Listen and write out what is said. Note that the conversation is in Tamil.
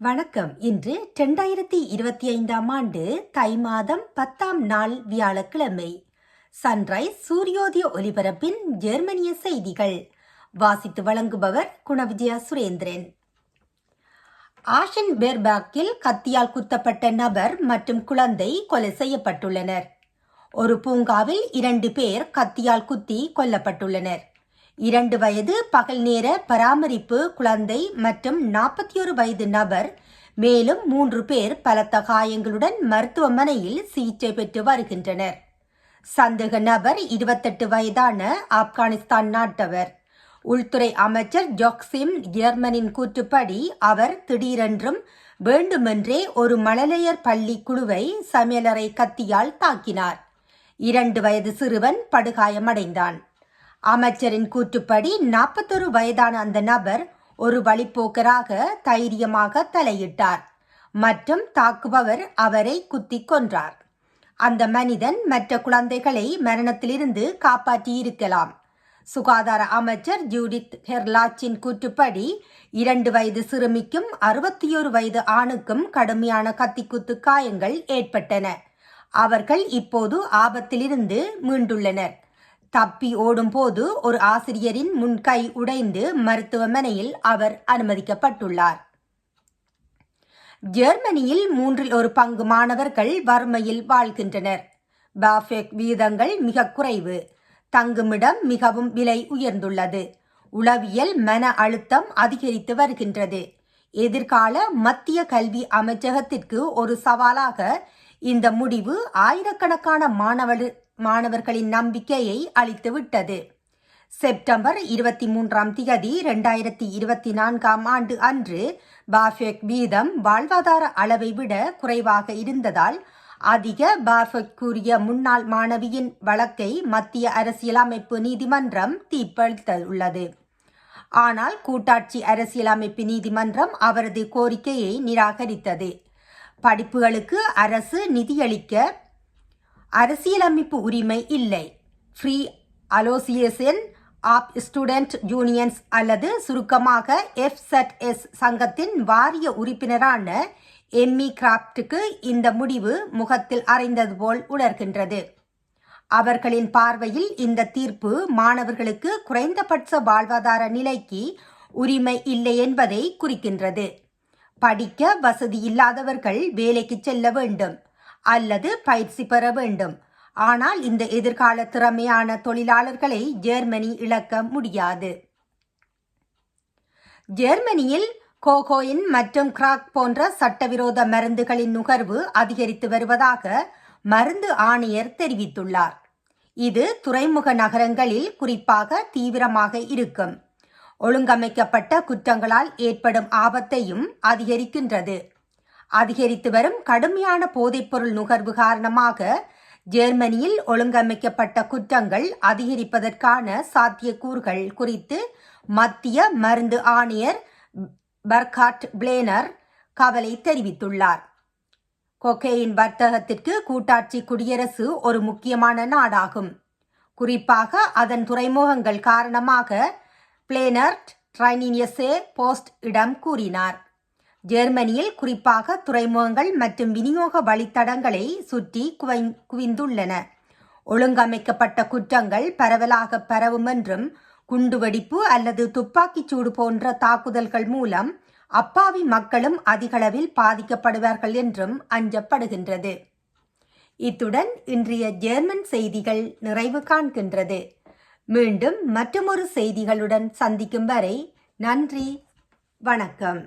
வணக்கம். இன்று 2025ஆம் ஆண்டு தை மாதம் 10ஆம் நாள் வியாழக்கிழமை. சன்ரைஸ் சூரியோதய ஒலிபரப்பின் ஜெர்மனிய செய்திகள் வாசித்து வழங்குபவர் குணவிஜயா சுரேந்திரன். ஆஷன்பெர்பாக்கில் கத்தியால் குத்தப்பட்ட நபர் மற்றும் குழந்தை கொலை செய்யப்பட்டுள்ளனர். ஒரு பூங்காவில் 2 பேர் கத்தியால் குத்தி கொல்லப்பட்டுள்ளனர். 2 வயது பகல் நேர பராமரிப்பு குழந்தை மற்றும் 41 வயது நபர், மேலும் 3 பேர் பலத்த காயங்களுடன் மருத்துவமனையில் சிகிச்சை பெற்று வருகின்றனர். சந்தேக நபர் 28 வயதான ஆப்கானிஸ்தான் நாட்டவர். உள்துறை அமைச்சர் ஜோக்சிம் ஜெர்மனின் கூற்றுப்படி அவர் திடீரென்றும் வேண்டுமென்றே ஒரு மழலையர் பள்ளி குழுவை சமையலறை கத்தியால் தாக்கினார். 2 வயது சிறுவன் படுகாயமடைந்தான். அமைச்சரின் கூற்றுப்படி 41 வயதான அந்த நபர் ஒரு வழிப்போக்கராக தைரியமாக தலையிட்டார் மற்றும் தாக்குபவர் அவரை குத்தி கொன்றார். அந்த மனிதன் மற்ற குழந்தைகளை மரணத்திலிருந்து காப்பாற்றியிருக்கலாம். சுகாதார அமைச்சர் ஜூடித் ஹெர்லாச்சின் கூற்றுப்படி 2 வயது சிறுமிக்கும் 61 வயது ஆணுக்கும் கடுமையான கத்திக்குத்து காயங்கள் ஏற்பட்டன. அவர்கள் இப்போது ஆபத்திலிருந்து மீண்டுள்ளனர். தப்பி ஓடும்போது ஒரு ஆசிரியரின் முன்கை உடைந்து மருத்துவமனையில் அவர் அனுமதிக்கப்பட்டுள்ளார். ஜெர்மனியில் 1/3 மாணவர்கள் வறுமையில் வாழ்கின்றனர். பாஃபெக் வீதங்கள் மிக குறைவு. தங்குமிடம் மிகவும் விலை உயர்ந்துள்ளது. உளவியல் மன அழுத்தம் அதிகரித்து வருகின்றது. எதிர்கால மத்திய கல்வி அமைச்சகத்திற்கு ஒரு சவாலாக இந்த முடிவு ஆயிரக்கணக்கான மாணவர்களின் நம்பிக்கையை அளித்துவிட்டது. செப்டம்பர் 23ஆம் தேதி 2024ஆம் ஆண்டு அன்று பாஃபெக் வீதம் வாழ்வாதார அளவை விட குறைவாக இருந்ததால் அதிக பாஃபெக்குரிய முன்னாள் மாணவியின் வழக்கை மத்திய அரசியலமைப்பு நீதிமன்றம் தீர்ப்பளித்துள்ளது. ஆனால் கூட்டாட்சி அரசியலமைப்பு நீதிமன்றம் அவரது கோரிக்கையை நிராகரித்தது. படிப்புகளுக்கு அரசு நிதியளிக்க அரசியலமைப்பு உரிமை இல்லை. Free association of student unions அல்லது சுருக்கமாக FZS சங்கத்தின் வாரிய உறுப்பினரான எம்மி கிராப்டுக்கு இந்த முடிவு முகத்தில் அறைந்தது போல் உணர்கின்றது. அவர்களின் பார்வையில் இந்த தீர்ப்பு மாணவர்களுக்கு குறைந்தபட்ச வாழ்வாதார நிலைக்கு உரிமை இல்லை என்பதை குறிக்கின்றது. படிக்க வசதி இல்லாதவர்கள் வேலைக்கு செல்ல வேண்டும் அல்லது பயிற்சி பெற வேண்டும். ஆனால் இந்த எதிர்கால திறமையான தொழிலாளர்களை ஜெர்மனி இழக்க முடியாது. ஜெர்மனியில் கோகோயின் மற்றும் கிராக் போன்ற சட்டவிரோத மருந்துகளின் நுகர்வு அதிகரித்து வருவதாக மருந்து ஆணையர் தெரிவித்துள்ளார். இது துறைமுக நகரங்களில் குறிப்பாக தீவிரமாக இருக்கும். ஒழுங்கமைக்கப்பட்ட குற்றங்களால் ஏற்படும் ஆபத்தையும் அதிகரிக்கின்றது. அதிகரித்து வரும் கடுமையான போதைப்பொருள் நுகர்வு காரணமாக ஜெர்மனியில் ஒழுங்கமைக்கப்பட்ட குற்றங்கள் அதிகரிப்பதற்கான சாத்தியக்கூறுகள் குறித்து மத்திய மருந்து ஆணையர் பர்காட் பிளேனர் கவலை தெரிவித்துள்ளார். கொக்கையின் வர்த்தகத்திற்கு கூட்டாட்சி குடியரசு ஒரு முக்கியமான நாடாகும். குறிப்பாக அதன் துறைமுகங்கள் காரணமாக பிளேனர் ட்ரைனியஸே போஸ்ட் இடம் கூறினார். ஜெர்மனியில் குறிப்பாக துறைமுகங்கள் மற்றும் விநியோக வழித்தடங்களை சுற்றி குவிந்துள்ளன. ஒழுங்கமைக்கப்பட்ட குற்றங்கள் பரவலாக பரவும் என்றும் குண்டுவெடிப்பு அல்லது துப்பாக்கிச்சூடு போன்ற தாக்குதல்கள் மூலம் அப்பாவி மக்களும் அதிகளவில் பாதிக்கப்படுவார்கள் என்றும் அஞ்சப்படுகின்றது. இத்துடன் இன்றைய ஜெர்மன் செய்திகள் நிறைவு காண்கின்றது. மீண்டும் மற்றொரு செய்திகளுடன் சந்திக்கும் வரை நன்றி, வணக்கம்.